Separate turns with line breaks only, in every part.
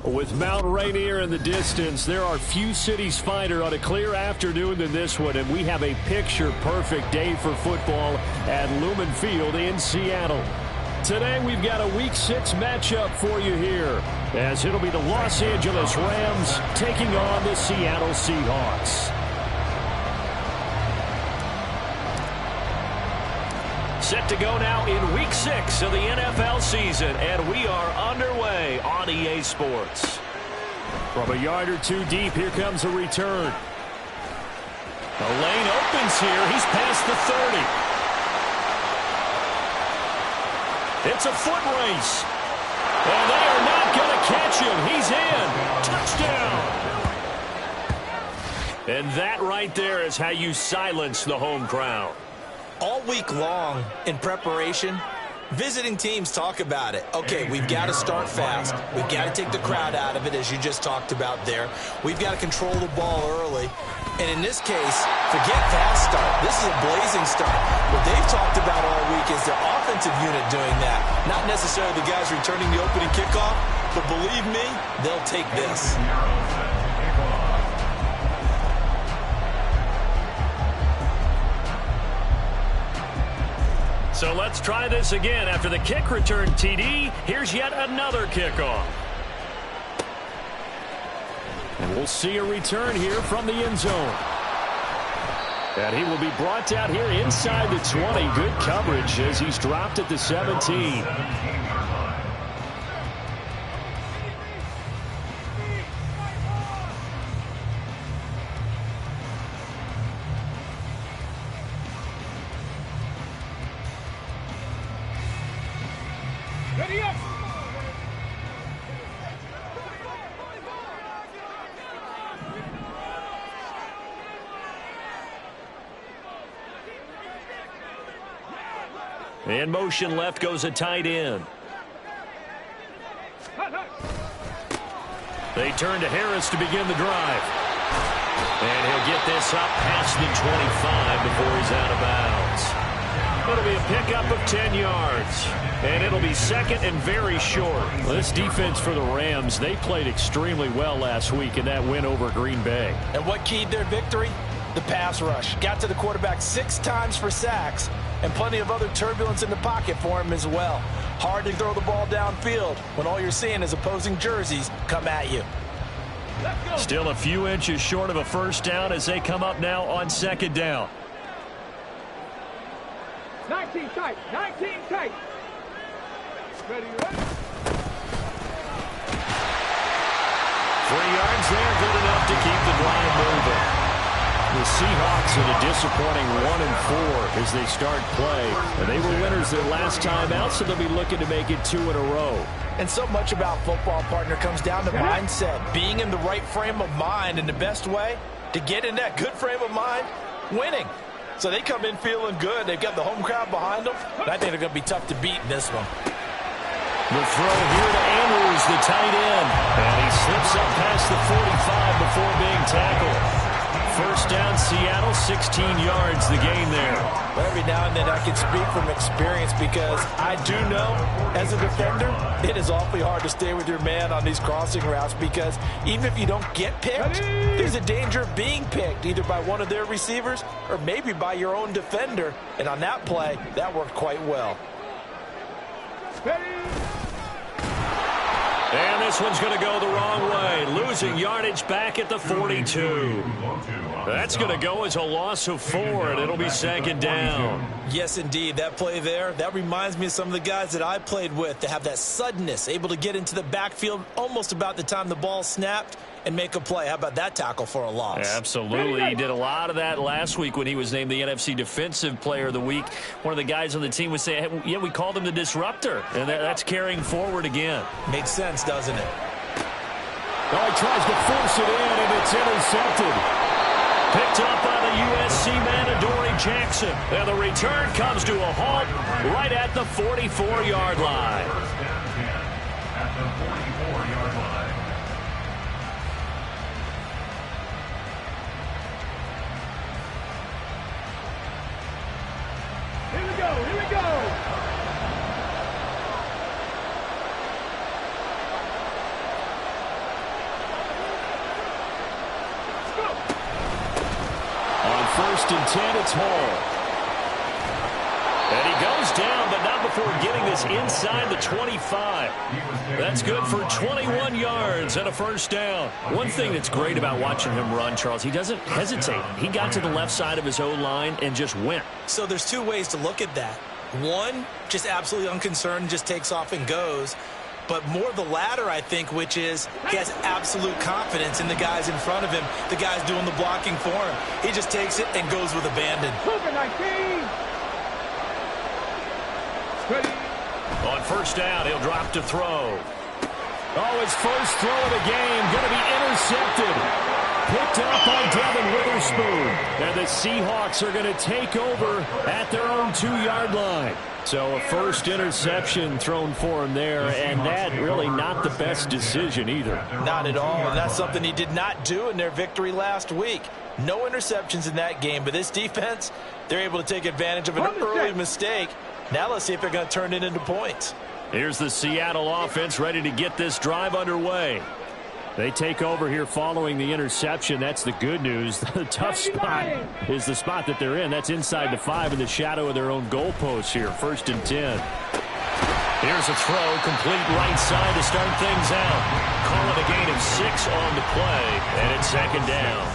With Mount Rainier in the distance, there are few cities finer on a clear afternoon than this one, and we have a picture-perfect day for football at Lumen Field in Seattle. Today, we've got a Week 6 matchup for you here, as it'll be the Los Angeles Rams taking on the Seattle Seahawks. Set to go now in Week 6 of the NFL season, and we are underway on EA Sports. From a yard or two deep, here comes a return. The lane opens here. He's past the 30. It's a foot race. And they are not going to catch him. He's in. Touchdown. And that right there is how you silence the home crowd.
All week long in preparation, visiting teams talk about it. Okay, we've got to start fast. We've got to take the crowd out of it, as you just talked about there. We've got to control the ball early. And in this case, forget fast start. This is a blazing start. What they've talked about all week is their offensive unit doing that. Not necessarily the guys returning the opening kickoff, but believe me, they'll take this.
So let's try this again. After the kick return TD, here's yet another kickoff. And we'll see a return here from the end zone. And he will be brought down here inside the 20. Good coverage as he's dropped at the 17. In motion left goes a tight end. They turn to Harris to begin the drive. And he'll get this up past the 25 before he's out of bounds. It'll be a pickup of 10 yards. And it'll be second and very short. This defense for the Rams, they played extremely well last week in that win over Green Bay.
And what keyed their victory? The pass rush. Got to the quarterback 6 times for sacks. And plenty of other turbulence in the pocket for him as well. Hard to throw the ball downfield when all you're seeing is opposing jerseys come at you.
Still a few inches short of a first down as they come up now on second down.
19 tight, 19 tight. Ready, ready.
3 yards there, good enough to keep the drive moving. The Seahawks in a disappointing 1-4 as they start play. And they were winners their last time out, so they'll be looking to make it 2 in a row.
And so much about football, partner, comes down to mindset. Being in the right frame of mind, and the best way to get in that good frame of mind, winning. So they come in feeling good. They've got the home crowd behind them. I think they're going to be tough to beat in this one.
The throw here to Andrews, the tight end. And he slips up past the 45 before being tackled. First down, Seattle, 16 yards, the gain there.
But every now and then I can speak from experience because I do know, as a defender, it is awfully hard to stay with your man on these crossing routes because even if you don't get picked, there's a danger of being picked either by one of their receivers or maybe by your own defender. And on that play, that worked quite well.
And this one's going to go the wrong way. Losing yardage back at the 42. That's going to go as a loss of 4, and it'll be second down.
Yes, indeed. That play there, that reminds me of some of the guys that I played with to have that suddenness, able to get into the backfield almost about the time the ball snapped and make a play. How about that tackle for a loss?
Absolutely. He did a lot of that last week when he was named the NFC Defensive Player of the Week. One of the guys on the team would say, hey, yeah, we called him the disruptor, and that's carrying forward again.
Makes sense, doesn't it?
Well, he tries to force it in, and it's intercepted. Picked up by the USC man, Adoree Jackson. And the return comes to a halt right at the 44-yard line. At the 44-yard line.
Here we go, here we go.
first and 10, it's Hall. And he goes down, but not before getting this inside the 25. That's good for 21 yards and a first down. One thing that's great about watching him run, Charles, he doesn't hesitate. He got to the left side of his O-line and just went.
So there's two ways to look at that. One, just absolutely unconcerned, just takes off and goes. But more the latter, I think, which is he has absolute confidence in the guys in front of him, the guys doing the blocking for him. He just takes it and goes with abandon.
On first down, he'll drop to throw. Oh, his first throw of the game, going to be intercepted. Picked up by Devin Witherspoon. And the Seahawks are going to take over at their own 2-yard line. So a first interception thrown for him there, and that really not the best decision either.
Not at all, and that's something he did not do in their victory last week. No interceptions in that game, but this defense, they're able to take advantage of an early mistake. Now let's see if they're going to turn it into points.
Here's the Seattle offense ready to get this drive underway. They take over here following the interception. That's the good news. The tough spot is the spot that they're in. That's inside the 5 in the shadow of their own goalpost here. First and 10. Here's a throw, complete right side to start things out. Call it a gain of 6 on the play, and it's second down.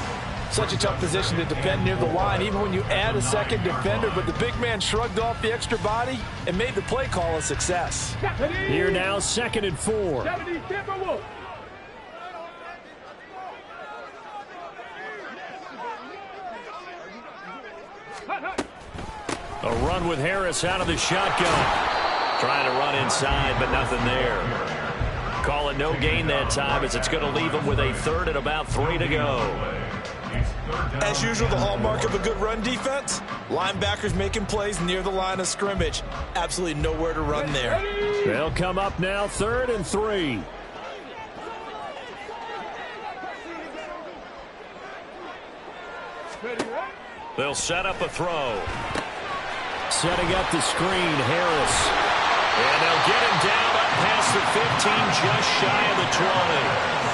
Such a tough position to defend near the line, even when you add a second defender, but the big man shrugged off the extra body and made the play call a success.
Here now, second and 4. A run with Harris out of the shotgun. Trying to run inside, but nothing there. Call it no gain that time, as it's going to leave him with a third and about 3 to go.
As usual, the hallmark of a good run defense, linebackers making plays near the line of scrimmage. Absolutely nowhere to run there.
They'll come up now, 3rd and 3. They'll set up a throw. Setting up the screen, Harris. And they'll get him down up past the 15, just shy of the 20.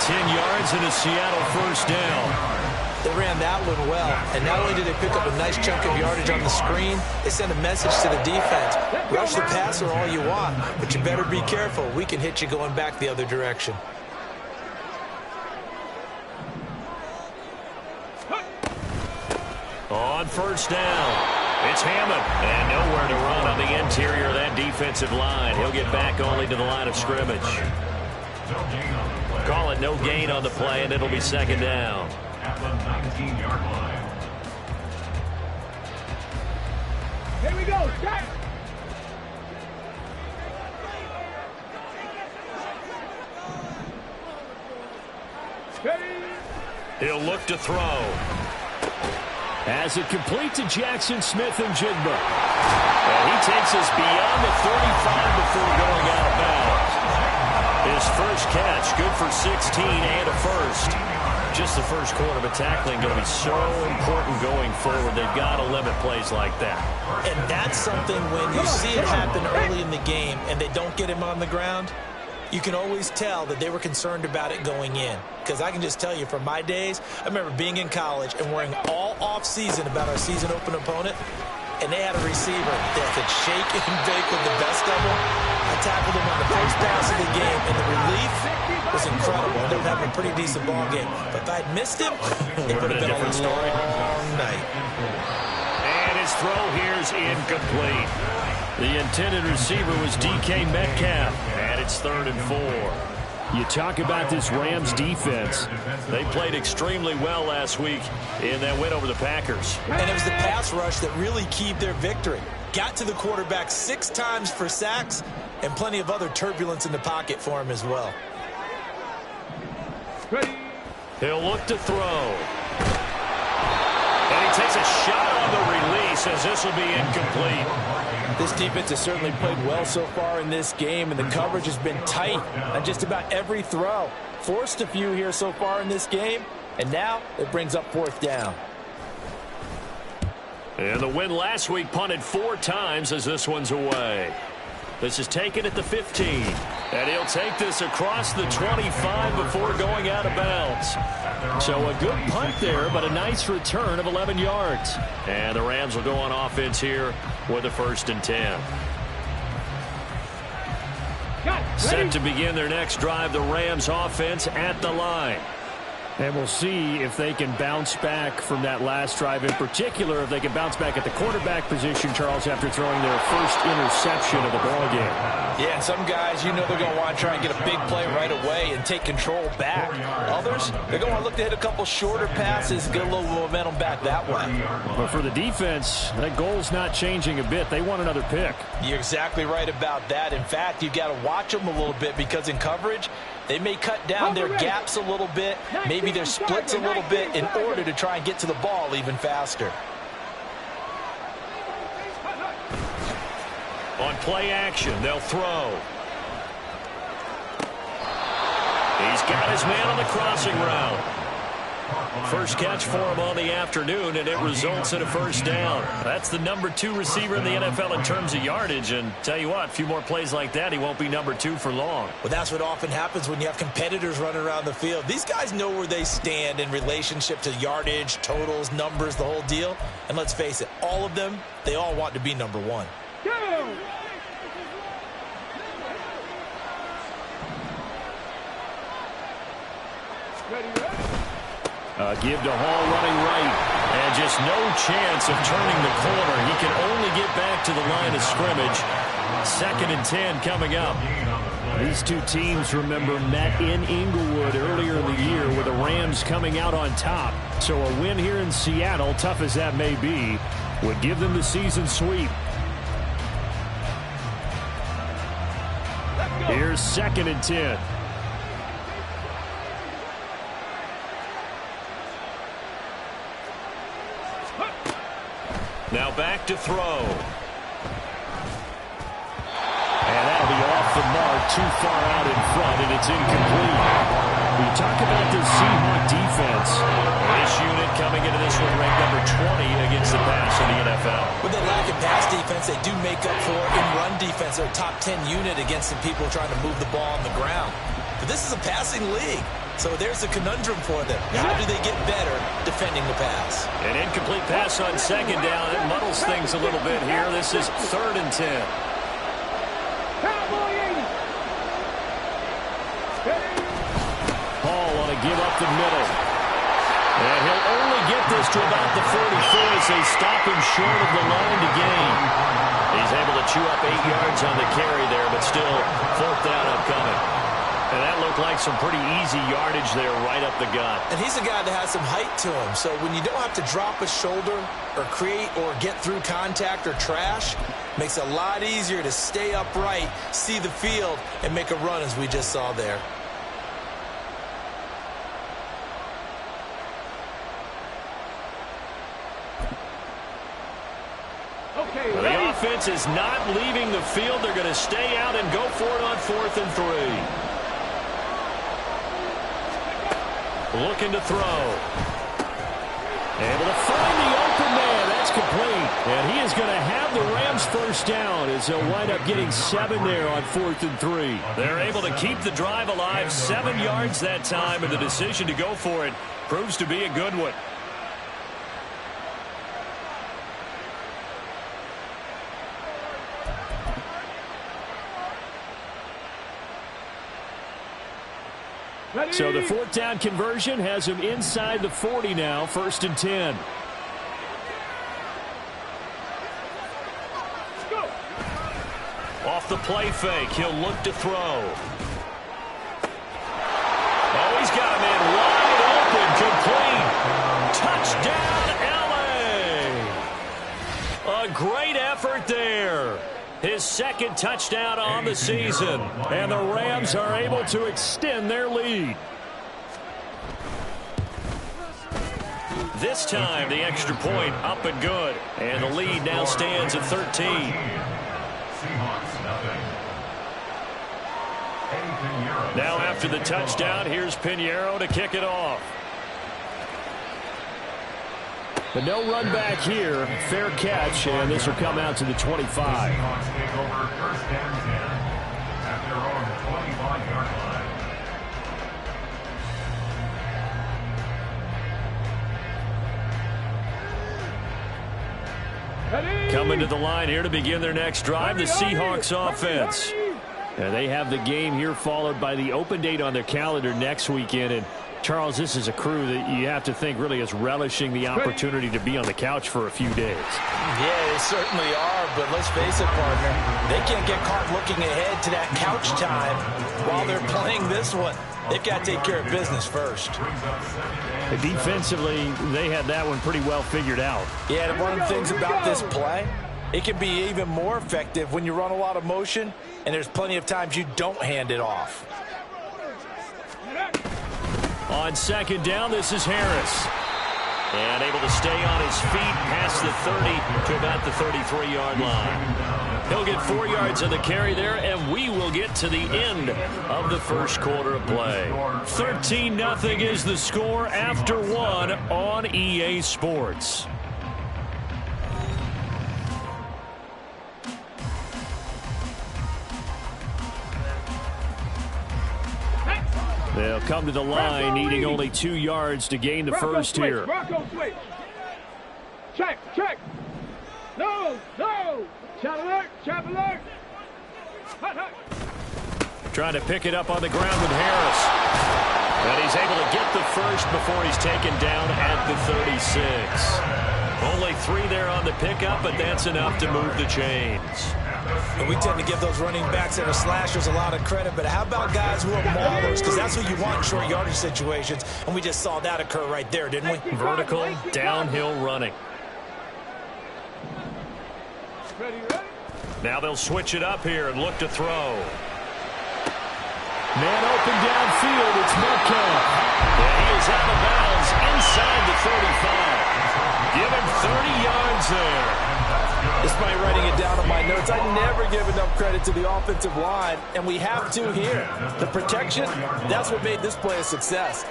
10 yards and a Seattle first down.
They ran that one well, and not only did they pick up a nice chunk of yardage on the screen, they sent a message to the defense. Rush the passer all you want, but you better be careful. We can hit you going back the other direction.
On first down, it's Hammond, and nowhere to run on the interior of that defensive line. He'll get back only to the line of scrimmage. Call it no gain on the play, and it'll be second down. At the 19-yard line.
Here we go, Jack.
He'll look to throw. As it complete to Jackson Smith and Jigba. And he takes us beyond the 35 before going out of bounds. His first catch, good for 16 and a first. Just the first quarter, but tackling going to be so important going forward. They've got to limit plays like that.
And that's something when you see it happen early in the game and they don't get him on the ground, you can always tell that they were concerned about it going in. Because I can just tell you from my days, I remember being in college and worrying all off-season about our season open opponent, and they had a receiver that could shake and bake with the best of them. I tackled him on the first pass of the game, and the relief was incredible. I ended up having a pretty decent ball game. But if I'd missed him, it would have been a long night.
And his throw here is incomplete. The intended receiver was DK Metcalf, and it's 3rd and 4. You talk about this Rams defense. They played extremely well last week in that win over the Packers.
And it was the pass rush that really keyed their victory. Got to the quarterback 6 times for sacks and plenty of other turbulence in the pocket for him as well.
He'll look to throw. And he takes a shot on the release as this will be incomplete.
This defense has certainly played well so far in this game, and the coverage has been tight on just about every throw. Forced a few here so far in this game, and now it brings up 4th down.
And the win last week punted 4 times as this one's away. This is taken at the 15. And he'll take this across the 25 before going out of bounds. So a good punt there, but a nice return of 11 yards. And the Rams will go on offense here with a 1st and 10. Set to begin their next drive, the Rams offense at the line. And we'll see if they can bounce back from that last drive. In particular, if they can bounce back at the quarterback position, Charles, after throwing their first interception of the ball game.
Yeah, and some guys, you know they're going to want to try and get a big play right away and take control back. Others, they're going to want to look to hit a couple shorter passes, get a little momentum back that way.
But for the defense, that goal's not changing a bit. They want another pick.
You're exactly right about that. In fact, you've got to watch them a little bit because in coverage, they may cut down their gaps a little bit, maybe their splits a little bit in order to try and get to the ball even faster.
On play action, they'll throw. He's got his man on the crossing route. First catch for him on the afternoon, and it results in a 1st down. That's the number 2 receiver in the NFL in terms of yardage, and tell you what, a few more plays like that, he won't be number 2 for long.
Well, that's what often happens when you have competitors running around the field. These guys know where they stand in relationship to yardage, totals, numbers, the whole deal. And let's face it, all of them, they all want to be number 1.
Give to Hall running right, and just no chance of turning the corner. He can only get back to the line of scrimmage. 2nd and 10 coming up. These two teams, remember, met in Inglewood earlier in the year with the Rams coming out on top. So a win here in Seattle, tough as that may be, would give them the season sweep. Here's 2nd and 10. Now back to throw. And that'll be off the mark, too far out in front, and it's incomplete. We talk about the Seahawk defense. This unit coming into this one ranked number 20 against the pass in the NFL.
With the lack of pass defense, they do make up for in run defense. They're a top 10 unit against some people trying to move the ball on the ground. But this is a passing league. So there's a conundrum for them. How do they get better defending the pass?
An incomplete pass on 2nd down. It muddles things a little bit here. This is 3rd and 10. Hall want to give up the middle. And he'll only get this to about the 44 as they stop him short of the line to gain. He's able to chew up 8 yards on the carry there, but still 4th down upcoming. And that looked like some pretty easy yardage there right up the gut.
And he's a guy that has some height to him. So when you don't have to drop a shoulder or create or get through contact or trash, makes it a lot easier to stay upright, see the field, and make a run as we just saw there.
Well, the offense is not leaving the field. They're going to stay out and go for it on 4th and 3. Looking to throw. Able to find the open man. That's complete. And he is going to have the Rams 1st down as they'll wind up getting 7 there on 4th and 3. They're able to keep the drive alive. 7 yards that time, and the decision to go for it proves to be a good one. So the 4th down conversion has him inside the 40 now, 1st and 10. Off the play fake, he'll look to throw. Oh, he's got him in wide open, complete. Touchdown, LA! A great effort there. His 2nd touchdown on the season. And the Rams are able to extend their lead. This time, the extra point up and good. And the lead now stands at 13. Now after the touchdown, here's Pinheiro to kick it off. But no run back here. Fair catch, and this will come out to the 25. Coming to the line here to begin their next drive, the Seahawks offense. And they have the game here followed by the open date on their calendar next weekend. And Charles, this is a crew that you have to think really is relishing the opportunity to be on the couch for a few days.
Yeah, they certainly are, but let's face it, partner, they can't get caught looking ahead to that couch time while they're playing this one. They've got to take care of business first.
Defensively, they had that one pretty well figured out.
Yeah, and one of the things about this play, it can be even more effective when you run a lot of motion, and there's plenty of times you don't hand it off.
On second down, this is Harris. And able to stay on his feet past the 30 to about the 33-yard line. He'll get 4 yards of the carry there, and we will get to the end of the first quarter of play. 13-0 is the score after one on EA Sports. They'll come to the line needing only 2 yards to gain the first here.
Rocco switch. Check. No. Shot alert. Hut.
Trying to pick it up on the ground with Harris. And he's able to get the first before he's taken down at the 36. Only 3 there on the pickup, but that's enough to move the chains.
And we tend to give those running backs that are slashers a lot of credit, but how about guys who are maulers? Because that's what you want in short yardage situations, and we just saw that occur right there, didn't we?
Vertical, downhill running. Now they'll switch it up here and look to throw. Man open downfield, it's Metcalf. And he is out of bounds inside the 35. Give him 30 yards there.
Despite writing it down on my notes, I never give enough credit to the offensive line, and we have to here. The protection, that's what made this play a success.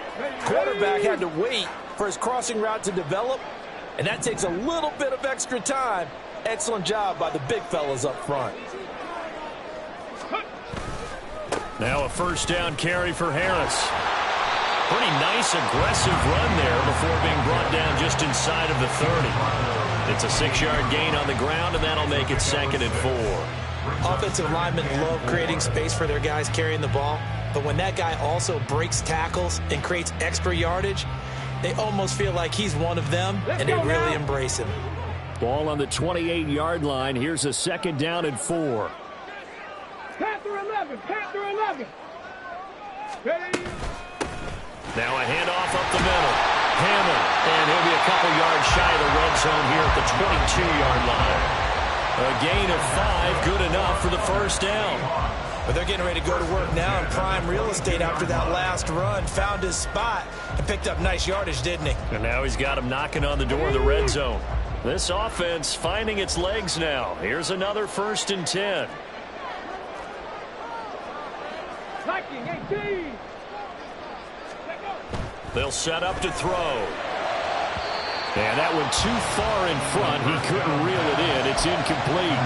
Quarterback had to wait for his crossing route to develop, and that takes a little bit of extra time. Excellent job by the big fellas up front.
Now a first down carry for Harris. Pretty nice, aggressive run there before being brought down just inside of the 30. It's a 6-yard gain on the ground, and that'll make it 2nd and 4.
Offensive linemen love creating space for their guys carrying the ball, but when that guy also breaks tackles and creates extra yardage, they almost feel like he's one of them, and they really embrace him.
Ball on the 28-yard line. Here's a 2nd down and 4.
Panther 11. Ready?
Now a handoff up the middle. Hammer, and he'll be a couple yards shy of the red zone here at the 22-yard line. A gain of 5, good enough for the first down.
But they're getting ready to go to work now in prime real estate after that last run. Found his spot and picked up nice yardage, didn't he?
And now he's got him knocking on the door of the red zone. This offense finding its legs now. Here's another 1st and 10.
Liking 18.
They'll set up to throw. And that one too far in front. He couldn't reel it in. It's incomplete.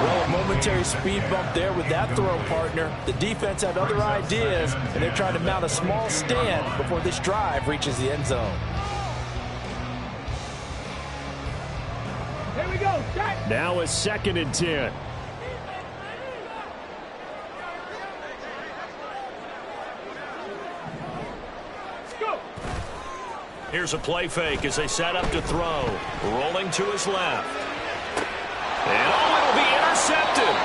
Well, a momentary speed bump there with that throw, partner. The defense had other ideas, and they're trying to mount a small stand before this drive reaches the end zone.
Here we go.
Now a 2nd and 10. Here's a play fake as they set up to throw. Rolling to his left. And it'll be intercepted.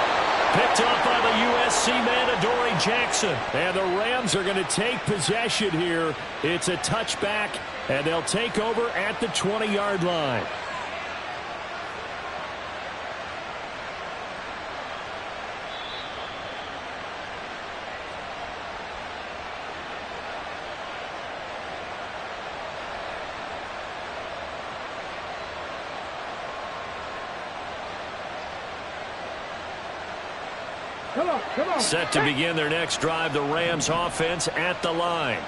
Picked up by the USC man, Adoree Jackson. And the Rams are going to take possession here. It's a touchback, and they'll take over at the 20-yard line.
Come on.
Set to begin their next drive, the Rams offense at the line.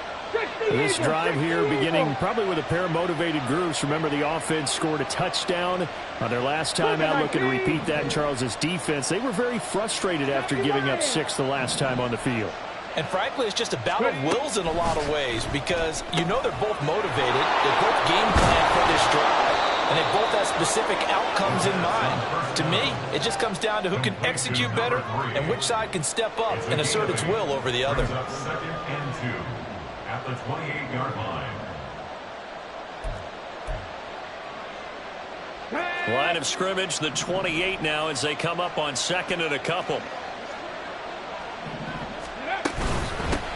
This drive here beginning probably with a pair of motivated groups. Remember, the offense scored a touchdown on their last time out. Looking to repeat that in Charles's defense. They were very frustrated after giving up 6 the last time on the field.
And frankly, it's just a battle of wills in a lot of ways because you know they're both motivated. They're both game planned for this drive. and they both have specific outcomes in mind. To me, it just comes down to who can execute better and which side can step up and assert its will over the other.
2nd and 2 at the 28-yard line.
Line of scrimmage, the 28 now as they come up on 2nd and a couple.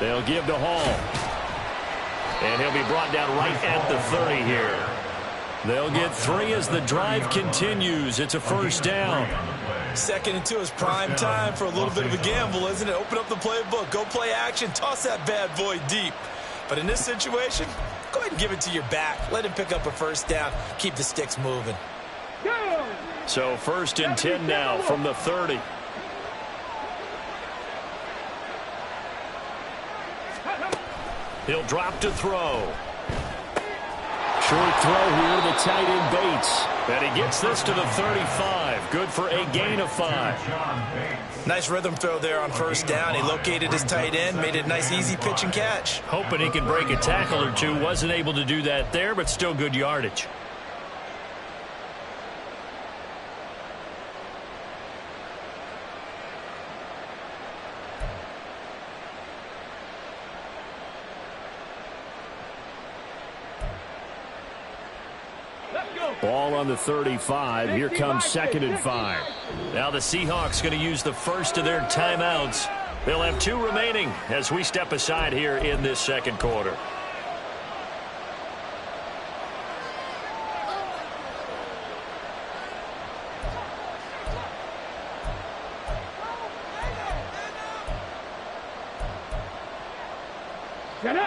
They'll give to Hall. And he'll be brought down right at the 30 here. They'll get 3 as the drive continues. It's a first down.
2nd and 2 is prime time for a little bit of a gamble, isn't it? Open up the playbook, go play action, toss that bad boy deep. But in this situation, go ahead and give it to your back. Let him pick up a first down. Keep the sticks moving.
So 1st and 10 now from the 30. He'll drop to throw. Short throw here to the tight end Bates. And he gets this to the 35. Good for a gain of 5.
Nice rhythm throw there on first down. He located his tight end, made it a nice easy pitch and catch.
Hoping he can break a tackle or two. Wasn't able to do that there, but still good yardage. Ball on the 35. Here comes 2nd and 5. Now the Seahawks going to use the first of their timeouts. They'll have 2 remaining as we step aside here in this second quarter.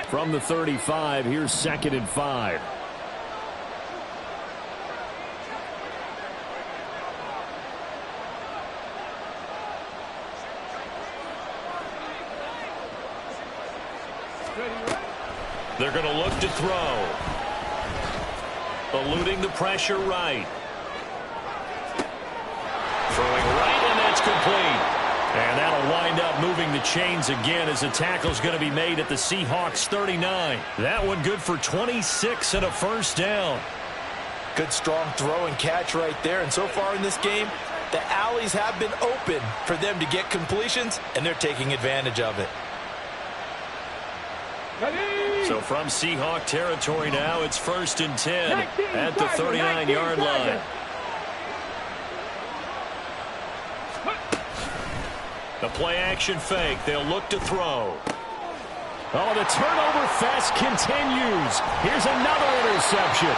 From the 35, here's 2nd and 5. They're going to look to throw. Eluding the pressure right. Throwing right, and that's complete. And that'll wind up moving the chains again as the tackle's going to be made at the Seahawks 39. That one good for 26 and a first down.
Good strong throw and catch right there. And so far in this game, the alleys have been open for them to get completions, and they're taking advantage of it.
So from Seahawk territory now, it's 1st and 10 at the 39-yard line. The play-action fake. They'll look to throw. Oh, the turnover fest continues. Here's another interception.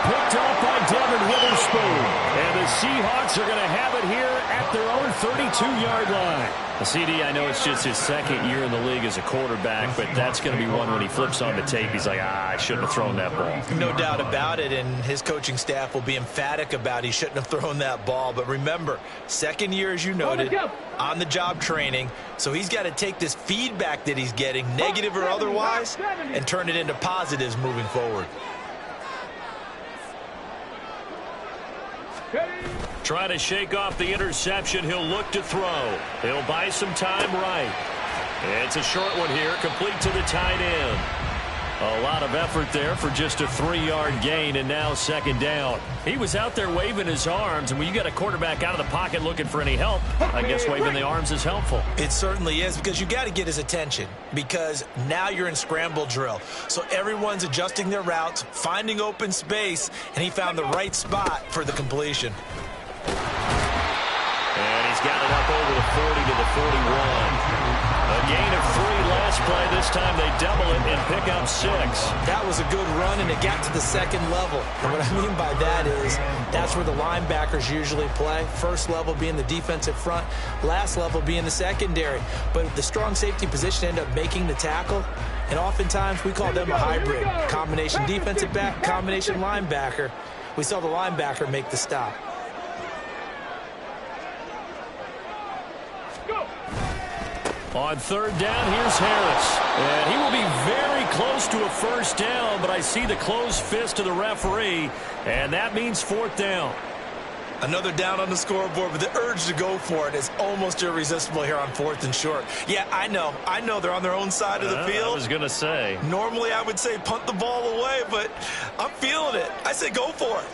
Picked off by Devin Witherspoon. And the Seahawks are going to have it here at their own 32-yard line. CD, I know it's just his 2nd year in the league as a quarterback, but that's going to be one when he flips on the tape. He's like, I shouldn't have thrown that ball.
No doubt about it, and his coaching staff will be emphatic about he shouldn't have thrown that ball. But remember, 2nd year, as you noted, on-the-job training. So he's got to take this feedback that he's getting, negative or otherwise, and turn it into positives moving forward.
Try to shake off the interception. He'll look to throw. He'll buy some time right. It's a short one here, complete to the tight end. A lot of effort there for just a 3-yard gain, and now 2nd down. He was out there waving his arms, and when you got a quarterback out of the pocket looking for any help, I guess waving the arms is helpful.
It certainly is, because you got to get his attention, because now you're in scramble drill. So everyone's adjusting their routes, finding open space, and he found the right spot for the completion.
And he's got it up over the 40 to the 41. A gain of 3 last play. This time they double it and pick up 6.
That was a good run, and it got to the 2nd level. And what I mean by that is that's where the linebackers usually play. First level being the defensive front, last level being the secondary. But the strong safety position ended up making the tackle, and oftentimes we call them a hybrid. Combination defensive back, combination linebacker. We saw the linebacker make the stop.
On 3rd down, here's Harris. And he will be very close to a first down, but I see the closed fist of the referee, and that means 4th down.
Another down on the scoreboard, but the urge to go for it is almost irresistible here on 4th and short. Yeah, I know they're on their own side of the field.
I was going to say.
Normally I would say punt the ball away, but I'm feeling it. I say go for it.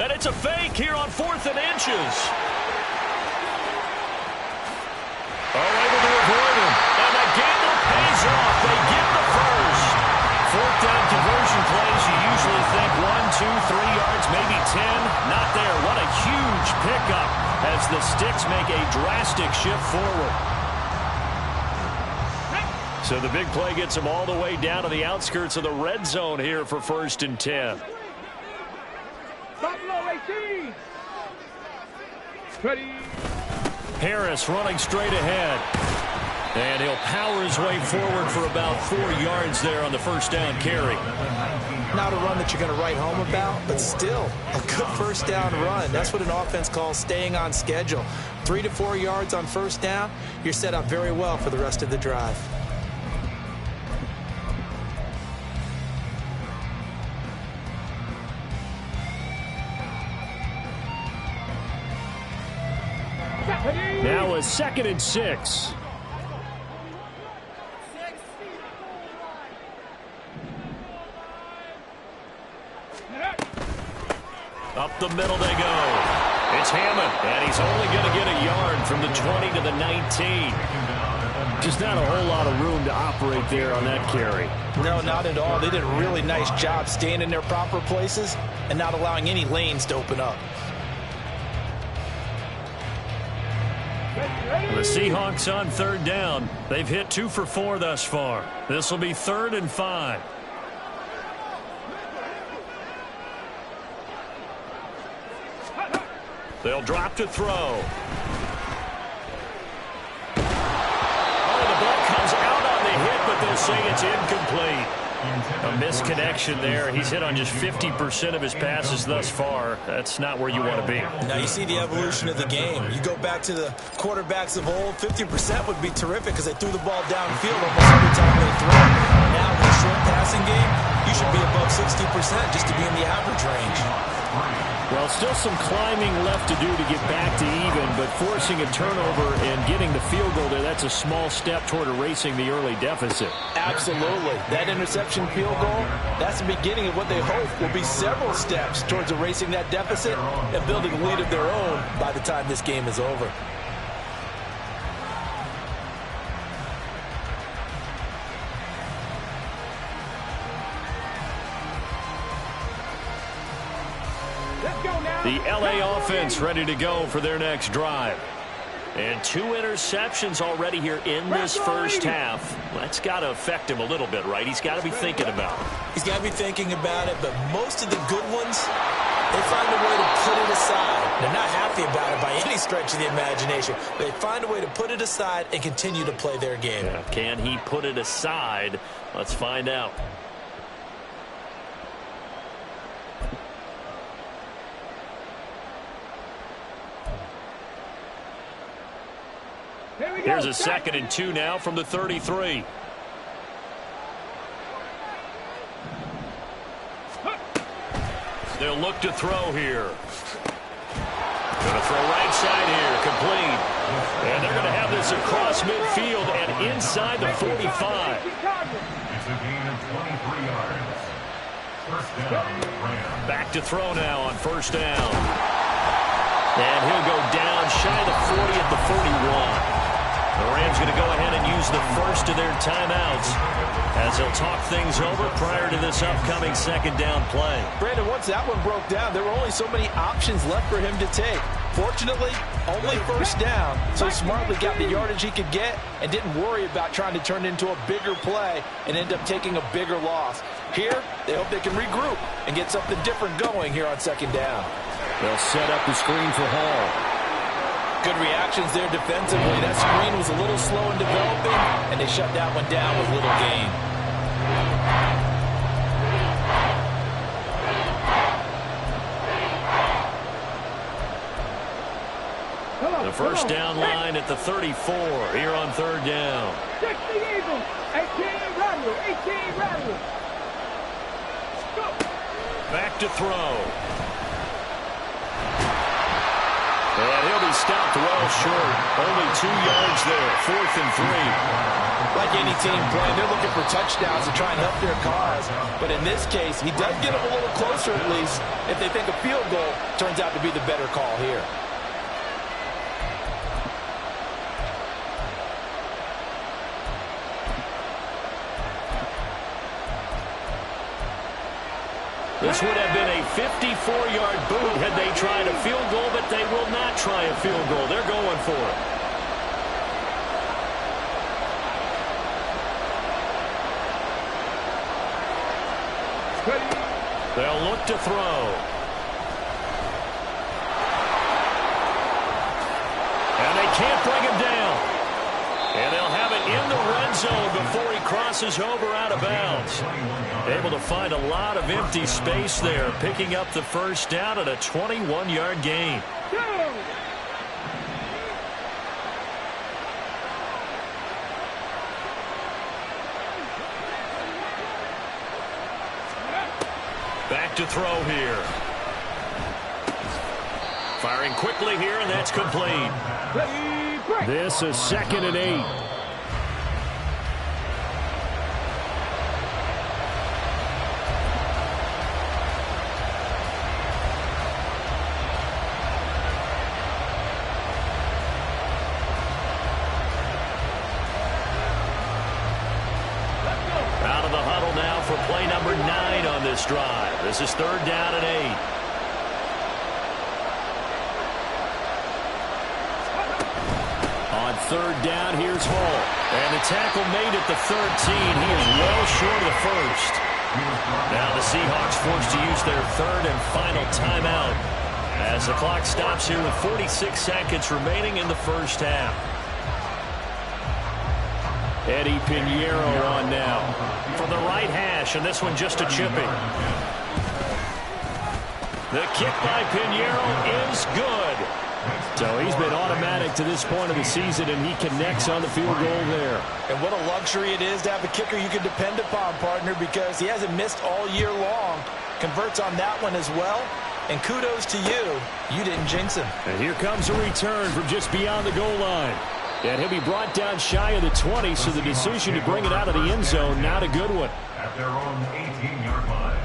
And it's a fake here on 4th and inches. Able to avoid him. And the gamble pays off. They get the first. 4th down conversion plays, you usually think 1, 2, 3 yards, maybe 10. Not there. What a huge pickup as the Sticks make a drastic shift forward. So the big play gets them all the way down to the outskirts of the red zone here for 1st and 10.
Buffalo 18. Ready.
Harris running straight ahead. And he'll power his way forward for about 4 yards there on the 1st down carry.
Not a run that you're going to write home about, but still a good 1st down run. That's what an offense calls staying on schedule. 3 to 4 yards on 1st down, you're set up very well for the rest of the drive.
Now a 2nd and 6. Up the middle they go. It's Hammond, and he's only going to get a yard from the 20 to the 19. Just not a whole lot of room to operate there on that carry.
No, not at all. They did a really nice job staying in their proper places and not allowing any lanes to open up.
The Seahawks on 3rd down. They've hit 2 for 4 thus far. This will be 3rd and 5. They'll drop to throw. Oh, the ball comes out on the hit, but they'll say it's incomplete. A misconnection there. He's hit on just 50% of his passes thus far. That's not where you want to be.
Now you see the evolution of the game. You go back to the quarterbacks of old, 50% would be terrific because they threw the ball downfield almost every time they throw. Now with a short passing game, you should be above 60% just to be in the average range.
Well, still some climbing left to do to get back to even, but forcing a turnover and getting the field goal there, that's a small step toward erasing the early deficit.
Absolutely. That interception field goal, that's the beginning of what they hope will be several steps towards erasing that deficit and building a lead of their own by the time this game is over.
The LA offense ready to go for their next drive. And 2 interceptions already here in this first half. That's got to affect him a little bit, right? He's got to be thinking about it.
He's got to be thinking about it, but most of the good ones, they find a way to put it aside. They're not happy about it by any stretch of the imagination. They find a way to put it aside and continue to play their game.
Yeah, can he put it aside? Let's find out. Here's a 2nd and 2 now from the 33. They'll look to throw here. Going to throw right side here, complete. And they're going to have this across midfield and inside the 45.
It's a gain of 23 yards. 1st down, Rams.
Back to throw now on 1st down. And he'll go down shy of the 40 at the 41. The Rams going to go ahead and use the first of their timeouts as they'll talk things over prior to this upcoming 2nd down play.
Brandon, once that one broke down, there were only so many options left for him to take. Fortunately, only 1st down, so smartly got the yardage he could get and didn't worry about trying to turn it into a bigger play and end up taking a bigger loss. Here, they hope they can regroup and get something different going here on 2nd down.
They'll set up the screen for Hall.
Good reactions there defensively. That screen was a little slow in developing, and they shut that one down with little gain.
The 1st down line at the 34 here on 3rd down.
60 Eagles, 18 Rattle, 18 Rattle.
Back to throw. And he'll be stopped well short. Only 2 yards there, 4th and 3.
Like any team playing, they're looking for touchdowns to try and help their cause. But in this case, he does get them a little closer at least if they think a field goal turns out to be the better call here.
This would have been a 54-yard boot had they tried a field goal, but they will not try a field goal. They're going for it. They'll look to throw. And they can't bring him down. And they'll have it in the red zone before he crosses over out of bounds. Able to find a lot of empty space there, picking up the first down at a 21-yard gain. Back to throw here. Firing quickly here, and that's complete. This is 2nd and 8. Out of the huddle now for play number 9 on this drive. This is 3rd down and 8. On 3rd down, here's Hall. And the tackle made at the 13. He is well short of the first. Now the Seahawks forced to use their 3rd and final timeout as the clock stops here with 46 seconds remaining in the first half. Eddie Pinheiro on now from the right hash, and this one just a chipping. The kick by Pinheiro is good. So he's been automatic to this point of the season, and he connects on the field goal there.
And what a luxury it is to have a kicker you can depend upon, partner, because he hasn't missed all year long. Converts on that one as well. And kudos to you. You didn't jinx him.
And here comes a return from just beyond the goal line. And he'll be brought down shy of the 20, so the decision to bring it out of the end zone, not a good one.
At their own 18-yard line.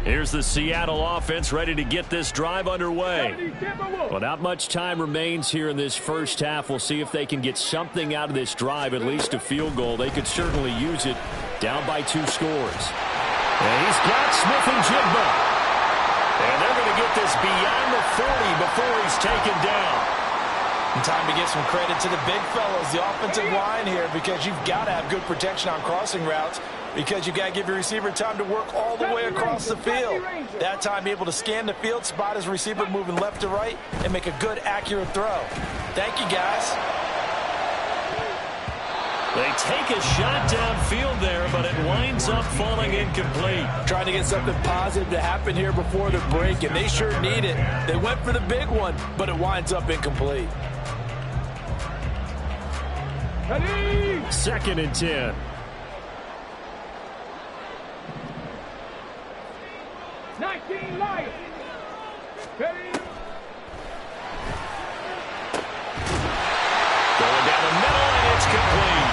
Here's the Seattle offense ready to get this drive underway. Well, not much time remains here in this first half. We'll see if they can get something out of this drive, at least a field goal. They could certainly use it down by 2 scores. And he's got Smith and Jigba. And they're going to get this beyond the 40 before he's taken down.
And time to give some credit to the big fellas, the offensive line here, because you've got to have good protection on crossing routes, because you've got to give your receiver time to work all the way across the field. That time, be able to scan the field, spot his receiver moving left to right, and make a good, accurate throw. Thank you, guys.
They take a shot downfield there, but it winds up falling incomplete.
Trying to get something positive to happen here before the break, and they sure need it. They went for the big one, but it winds up incomplete.
2nd and 10.
Lions.
Going down the middle, and it's complete.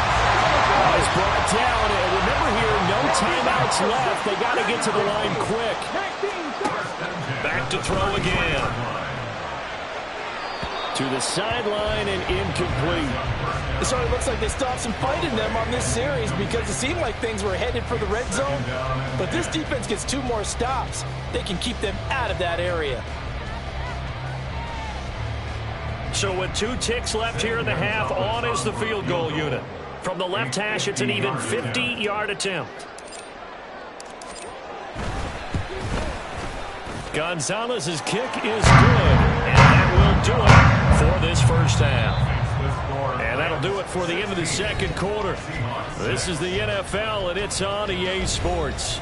It's brought down, and remember here, no timeouts left. They got to get to the line quick. Back to throw again. To the sideline and incomplete.
So it looks like they stopped some fight in them on this series, because it seemed like things were headed for the red zone. But this defense gets 2 more stops. They can keep them out of that area.
So with 2 ticks left here in the half, on is the field goal unit. From the left hash, it's an even 50-yard attempt. Gonzalez's kick is good, and that will do it for this first half. And that'll do it for the end of the second quarter. This is the NFL, and it's on EA Sports.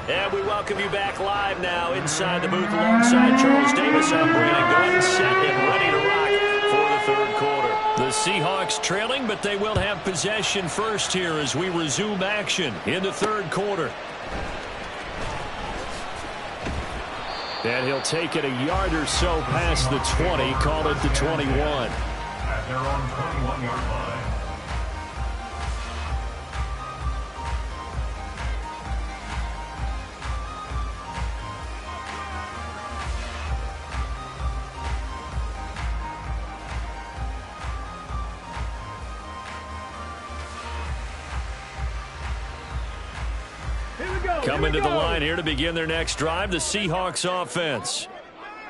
And we welcome you back live now inside the booth alongside Charles Davis. I'm Brandon Gunn, set and ready to rock for the third quarter. The Seahawks trailing, but they will have possession first here as we resume action in the third quarter. And he'll take it a yard or so past the 20, call it the 21.
At their own 21-yard line.
Coming to the line here to begin their next drive, the Seahawks offense.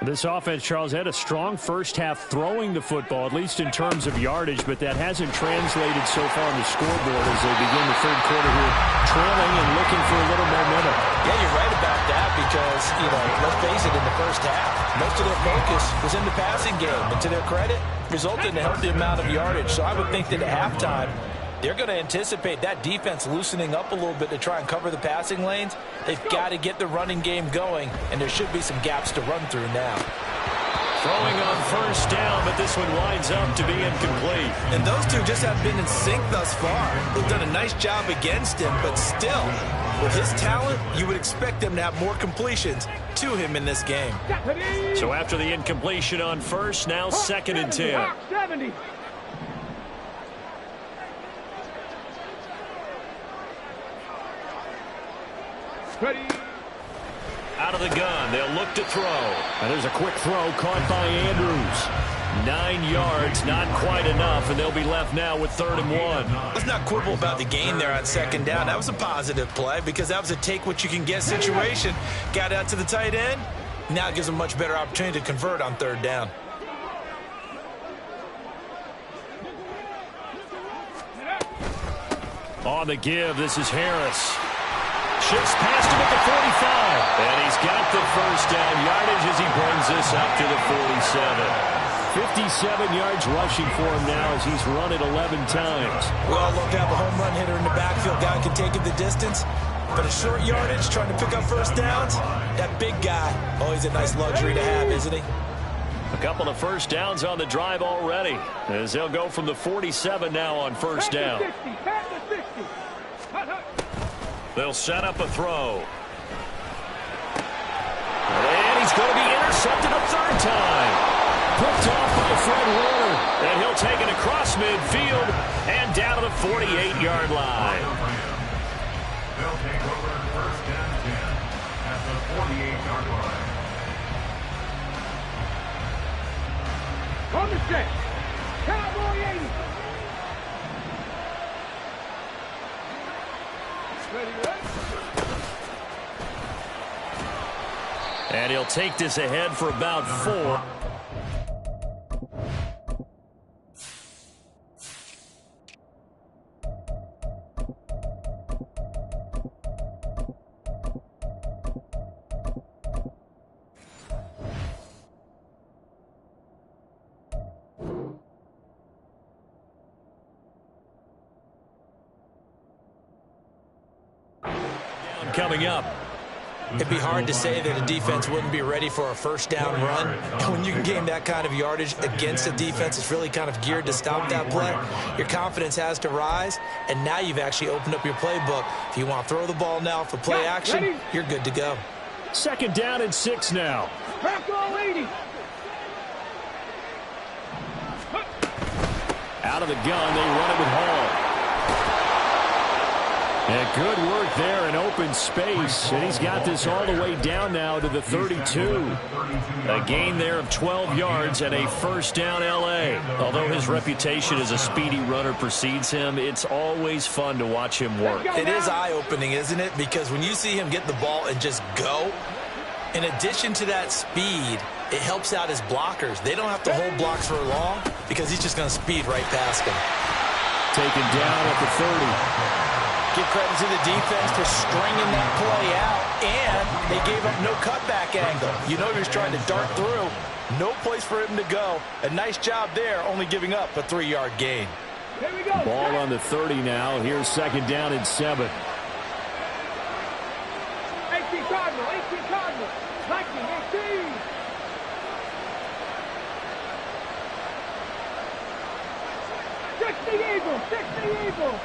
This offense, Charles, had a strong first half throwing the football, at least in terms of yardage, but that hasn't translated so far on the scoreboard as they begin the third quarter here, trailing and looking for a little momentum.
Yeah, you're right about that because, let's face it, in the first half, most of their focus was in the passing game, and to their credit, resulted in a healthy amount of yardage. So I would think that at halftime, they're going to anticipate that defense loosening up a little bit to try and cover the passing lanes. They've got to get the running game going, and there should be some gaps to run through now.
Throwing on first down, but this one winds up to be incomplete.
And those two just have been in sync thus far. They've done a nice job against him, but still, with his talent, you would expect them to have more completions to him in this game.
So after the incompletion on first, now 2nd and 10.
70. Ready.
Out of the gun, they'll look to throw. And there's a quick throw caught by Andrews. 9 yards, not quite enough, and they'll be left now with 3rd and 1.
Let's not quibble about the gain there on 2nd down. That was a positive play because that was a take-what-you-can-get situation. Got out to the tight end. Now it gives them a much better opportunity to convert on 3rd down.
On the give, this is Harris. Shifts past him at the 45. And he's got the first down yardage as he brings this up to the 47. 57 yards rushing for him now as he's run it 11 times.
We all love to have a home run hitter in the backfield. Guy can take it the distance. But a short yardage, trying to pick up first downs, that big guy, always a nice luxury to have, isn't he?
A couple of first downs on the drive already as they'll go from the 47 now on first down. They'll set up a throw. And he's going to be intercepted a 3rd time. Picked off by Fred Warner. And he'll take it across midfield and down to the 48-yard line.
They'll take over 1st and 10 at the 48-yard line.
On the set. Cowboy 80.
And he'll take this ahead for about 4. Coming up.
It'd be hard to say that a defense wouldn't be ready for a first down run. And when you can gain that kind of yardage against a defense that's really kind of geared to stop that play, your confidence has to rise, and now you've actually opened up your playbook. If you want to throw the ball now for play action, you're good to go.
2nd down and 6 now. Out of the gun, they run it with Hall. And good work there in open space. And he's got this all the way down now to the 32. A gain there of 12 yards and a first down L.A. Although his reputation as a speedy runner precedes him, it's always fun to watch him work.
It is eye-opening, isn't it? Because when you see him get the ball and just go, in addition to that speed, it helps out his blockers. They don't have to hold blocks for long because he's just going to speed right past them.
Taken down at the 30.
Give credit to the defense for stringing that play out, and they gave up no cutback angle. You know he was trying to dart through. No place for him to go. A nice job there, only giving up a 3-yard gain.
Ball on the 30 now. Here's 2nd down and 7.
18 Cardinals. 19, 18. Six the Eagles. 6 the Eagles.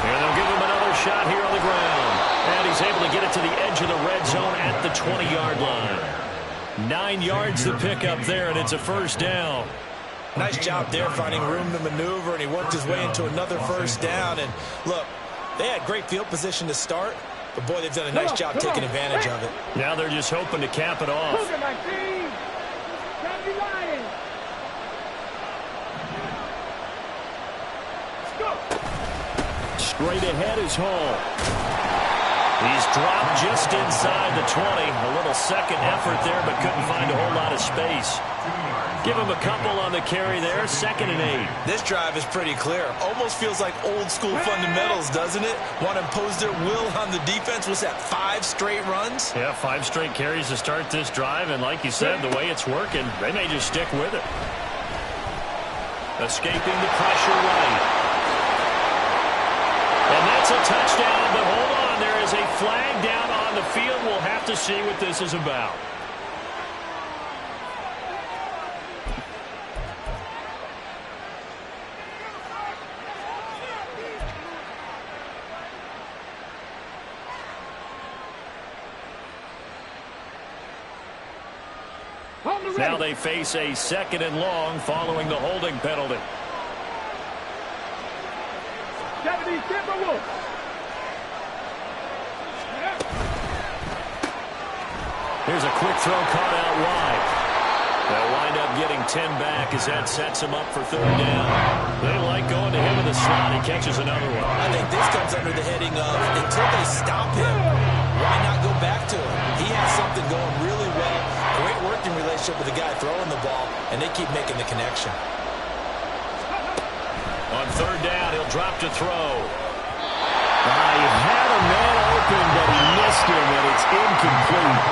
And they'll give him another shot here on the ground. And he's able to get it to the edge of the red zone at the 20-yard line. 9 yards to pick up there, and it's a first down.
Nice job there finding room to maneuver, and he worked his way into another first down. And look, they had great field position to start, but boy, they've done a nice job taking advantage of it.
Now they're just hoping to cap it off.
19. Sandy Lions.
Straight ahead is Hall. He's dropped just inside the 20. A little second effort there, but couldn't find a whole lot of space. Give him a couple on the carry there. 2nd and 8.
This drive is pretty clear. Almost feels like old school fundamentals, doesn't it? Want to impose their will on the defense. Was that 5 straight runs?
Yeah, 5 straight carries to start this drive. And like you said, the way it's working, they may just stick with it. Escaping the pressure right. And that's a touchdown, but hold on. There is a flag down on the field. We'll have to see what this is about. Now they face a 2nd and long following the holding penalty.
70 Timberwolves.
Here's a quick throw caught out wide. They'll wind up getting 10 back as that sets him up for 3rd down. They like going to him in the slot. He catches another one.
I think this comes under the heading of until they stop him, why not go back to him? He has something going really well. Great working relationship with the guy throwing the ball, and they keep making the connection.
On 3rd down, he'll drop to throw. He had a man open, but he missed him, and it's incomplete.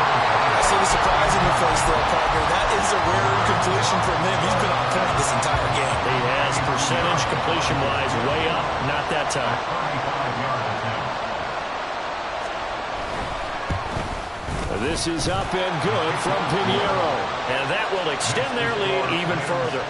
I see the surprise in your face there, partner. That is a rare incompletion from him. He's been on point this entire game.
He has percentage completion-wise way up. Not that time.
35-yard attempt.
This is up and good from Pinheiro. And that will extend their lead even further.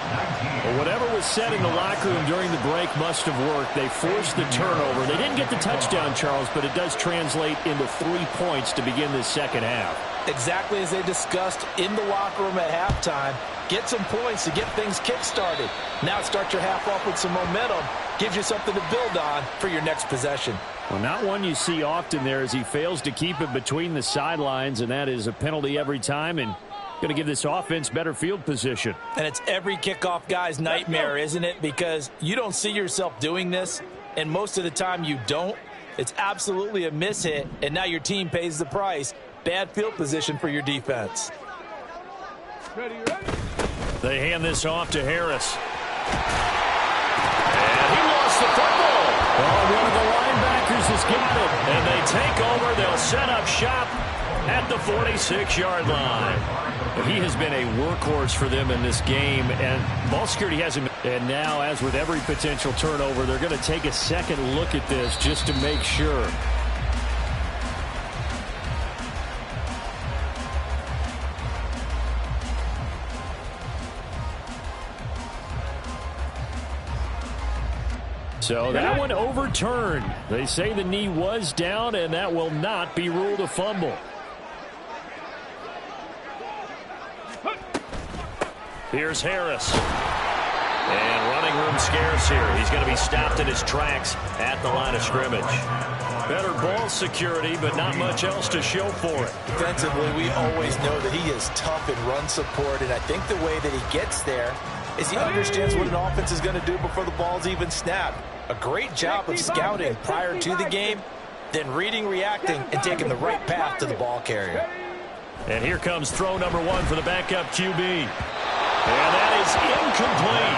Well, whatever was said in the locker room during the break must have worked. They forced the turnover. They didn't get the touchdown, Charles, but it does translate into 3 points to begin this second half.
Exactly as they discussed in the locker room at halftime. Get some points to get things kick-started. Now start your half off with some momentum. Gives you something to build on for your next possession.
Well, not one you see often there as he fails to keep it between the sidelines, and that is a penalty every time and going to give this offense better field position.
And it's every kickoff guy's nightmare, isn't it? Because you don't see yourself doing this, and most of the time you don't. It's absolutely a mishit, and now your team pays the price. Bad field position for your defense.
Ready.
They hand this off to Harris. And he lost the football. Oh, one of the linebackers has got it. And they take over. They'll set up shop at the 46-yard line. He has been a workhorse for them in this game, and ball security hasn't. And now, as with every potential turnover, they're going to take a second look at this just to make sure. So that one overturned. They say the knee was down, and that will not be ruled a fumble. Here's Harris. And running room scarce here. He's going to be stopped in his tracks at the line of scrimmage. Better ball security, but not much else to show for it.
Defensively, we always know that he is tough in run support, and I think the way that he gets there is he understands what an offense is going to do before the ball's even snapped. A great job of scouting prior to the game, then reading, reacting, and taking the right path to the ball carrier.
And here comes throw number 1 for the backup QB. And that is incomplete.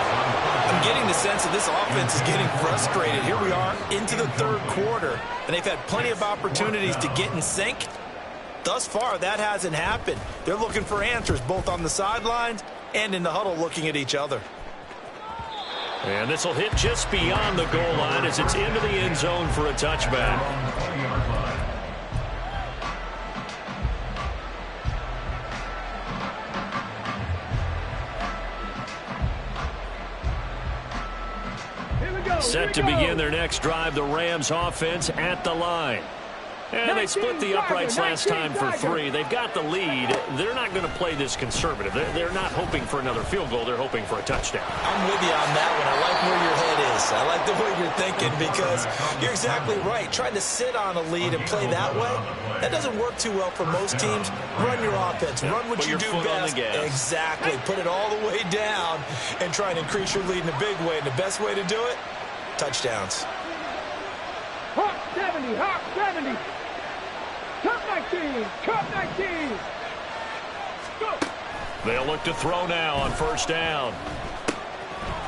I'm getting the sense that this offense is getting frustrated. Here we are into the third quarter, and they've had plenty of opportunities to get in sync. Thus far, that hasn't happened. They're looking for answers both on the sidelines and in the huddle looking at each other.
And this will hit just beyond the goal line as it's into the end zone for a touchback. Set to begin their next drive, the Rams offense at the line. And they split the uprights last time for 3. They've got the lead. They're not going to play this conservative. They're not hoping for another field goal. They're hoping for a touchdown.
I'm with you on that one. I like where your head is. I like the way you're thinking because you're exactly right. Trying to sit on a lead and play that way, that doesn't work too well for most teams. Run your offense. Run what you do best. Exactly. Put it all the way down and try and increase your lead in a big way. And the best way to do it, touchdowns.
Hawk 70, Hawk 70. Cup 19, Cup 19. Go.
They'll look to throw now on first down.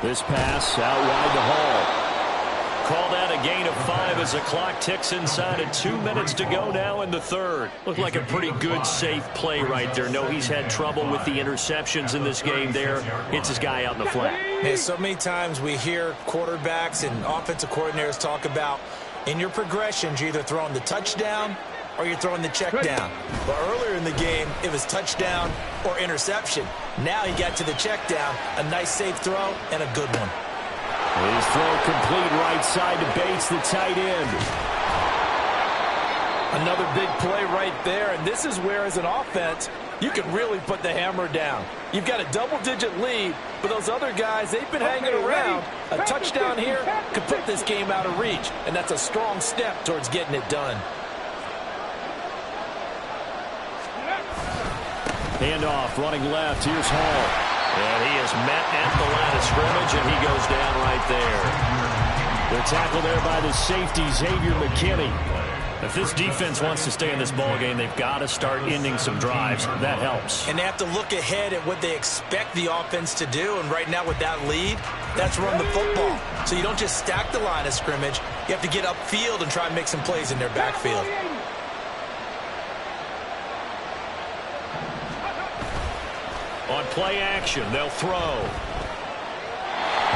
This pass out wide to Hall. Called out a gain of 5 as the clock ticks inside of 2 minutes to go now in the third. Looked like a pretty good, safe play right there. No, he's had trouble with the interceptions in this game there. Hits his guy out in the flat.
Hey, so many times we hear quarterbacks and offensive coordinators talk about in your progressions, you're either throwing the touchdown or you're throwing the check down. But earlier in the game, it was touchdown or interception. Now he got to the check down, a nice safe throw, and a good one.
His throw complete right side to Bates, the tight end.
Another big play right there, and this is where, as an offense, you can really put the hammer down. You've got a double-digit lead, but those other guys, they've been hanging around. A touchdown here could put this game out of reach, and that's a strong step towards getting it done.
Handoff, running left. Here's Hall. And he is met at the line of scrimmage, and he goes down right there. The tackle there by the safety, Xavier McKinney. If this defense wants to stay in this ball game, they've got to start ending some drives. That helps.
And they have to look ahead at what they expect the offense to do. And right now with that lead, that's run the football. So you don't just stack the line of scrimmage. You have to get upfield and try and make some plays in their backfield.
On play action, they'll throw.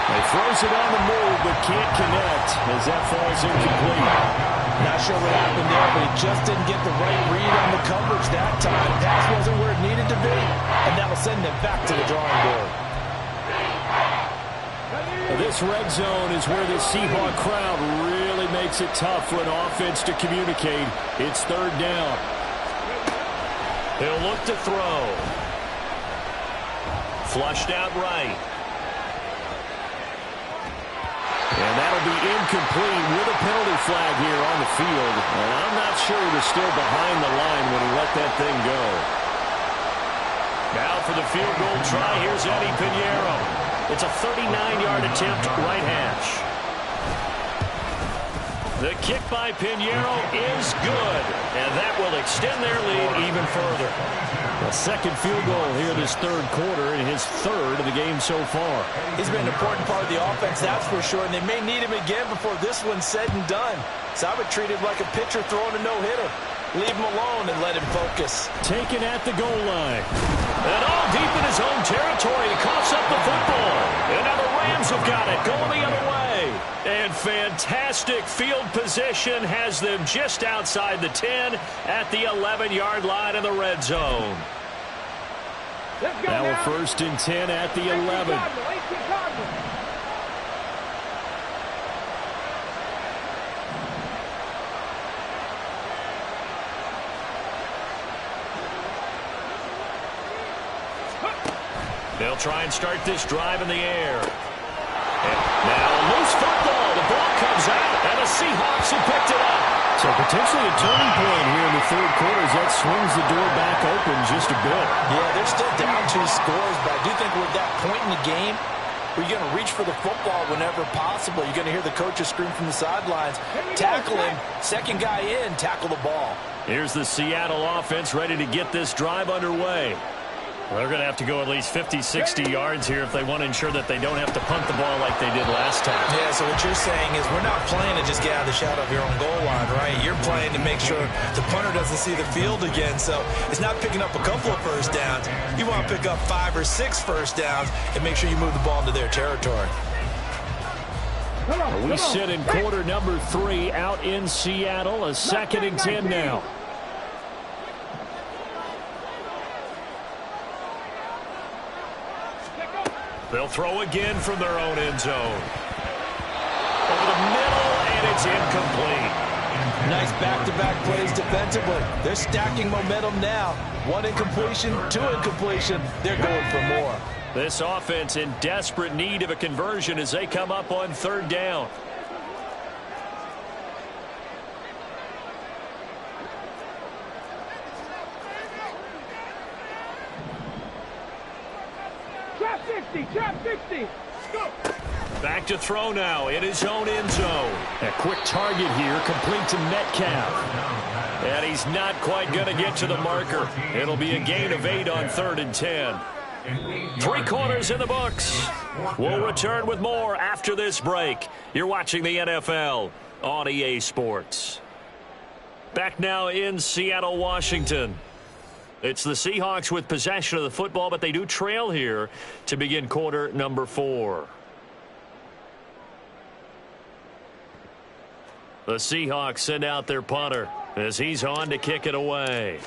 He throws it on the move, but can't connect as that falls incomplete.
Not sure what happened there, but he just didn't get the right read on the coverage that time. Pass wasn't where it needed to be, and that will send them back to the drawing board.
This red zone is where the Seahawk crowd really makes it tough for an offense to communicate. It's third down. He'll look to throw. Flushed out right. And that'll be incomplete with a penalty flag here on the field. And I'm not sure he was still behind the line when he let that thing go. Now for the field goal try, here's Eddie Pinheiro. It's a 39-yard attempt, right hash. The kick by Pinheiro is good, and that will extend their lead even further. A second field goal here this third quarter, and his third of the game so far.
He's been an important part of the offense, that's for sure, and they may need him again before this one's said and done. So I would treat him like a pitcher throwing a no-hitter. Leave him alone and let him focus.
Taken at the goal line. And all deep in his own territory, he coughs up the football. And now the Rams have got it, going the other way. And fantastic field position has them just outside the 10 at the 11-yard line in the red zone. Now a 1st and 10 at the 11. They'll try and start this drive in the air. And now a loose football. The ball comes out, and the Seahawks have picked it up. So potentially a turning point here in the third quarter as that swings the door back open just a bit.
Yeah, they're still down 2 scores, but I do think we're at that point in the game where you're going to reach for the football whenever possible. You're going to hear the coaches scream from the sidelines. Tackle him. Second guy in, tackle the ball.
Here's the Seattle offense ready to get this drive underway. They're going to have to go at least 50, 60 yards here if they want to ensure that they don't have to punt the ball like they did last time.
Yeah, so what you're saying is we're not playing to just get out of the shadow of your own goal line, right? You're playing to make sure the punter doesn't see the field again. So it's not picking up a couple of first downs. You want to pick up 5 or 6 first downs and make sure you move the ball into their territory.
We sit in quarter number 3 out in Seattle. A 2nd and 10 now. They'll throw again from their own end zone. Over the middle, and it's incomplete.
Nice back-to-back plays defensively. They're stacking momentum now. 1 incompletion, 2 incompletion. They're going for more.
This offense in desperate need of a conversion as they come up on 3rd down.
Trap 60. Go.
Back to throw now in his own end zone. A quick target here, complete to Metcalf. And he's not quite going to get to the marker. It'll be a gain of 8 on 3rd and 10. 3 quarters in the books. We'll return with more after this break. You're watching the NFL on EA Sports. Back now in Seattle, Washington. It's the Seahawks with possession of the football, but they do trail here to begin quarter number 4. The Seahawks send out their punter as he's on to kick it away.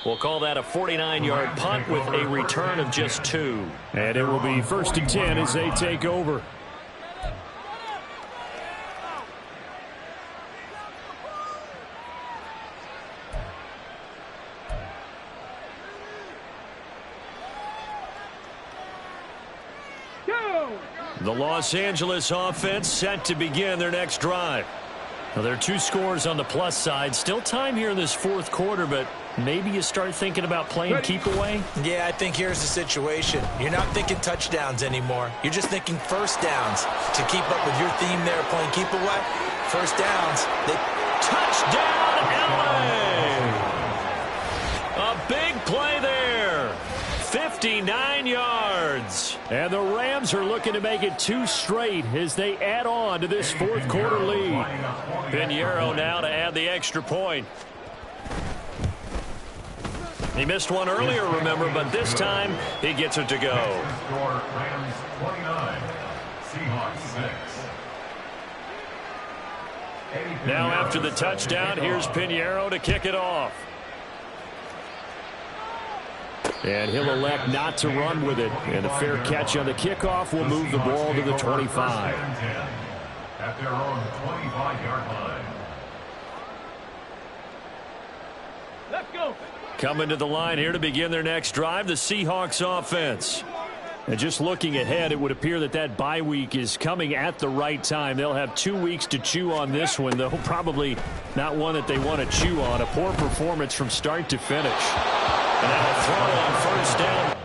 We'll call that a 49-yard punt with a return of just 2.
And it will be 1st and 10 as they take over.
The Los Angeles offense set to begin their next drive. Now, there are 2 scores on the plus side. Still time here in this 4th quarter, but maybe you start thinking about playing keep away?
Yeah, I think here's the situation. You're not thinking touchdowns anymore. You're just thinking first downs. To keep up with your theme there, playing keep away, first downs.
Touchdown, LA! A big play there. 59 yards. And the Rams are looking to make it 2 straight as they add on to this 4th quarter lead. Nero now to add the extra point. He missed one earlier, remember, but this time he gets it to go.
Rams 29, Seahawks 6.
Now after the touchdown, here's Pinheiro to kick it off. And he'll elect not to run with it. And a fair catch on the kickoff will move the ball to the 25.
At their own 25-yard line.
Let's go.
Coming to the line here to begin their next drive, the Seahawks offense. And just looking ahead, it would appear that that bye week is coming at the right time. They'll have 2 weeks to chew on this one, though probably not one that they want to chew on. A poor performance from start to finish. And now throw on 1st down.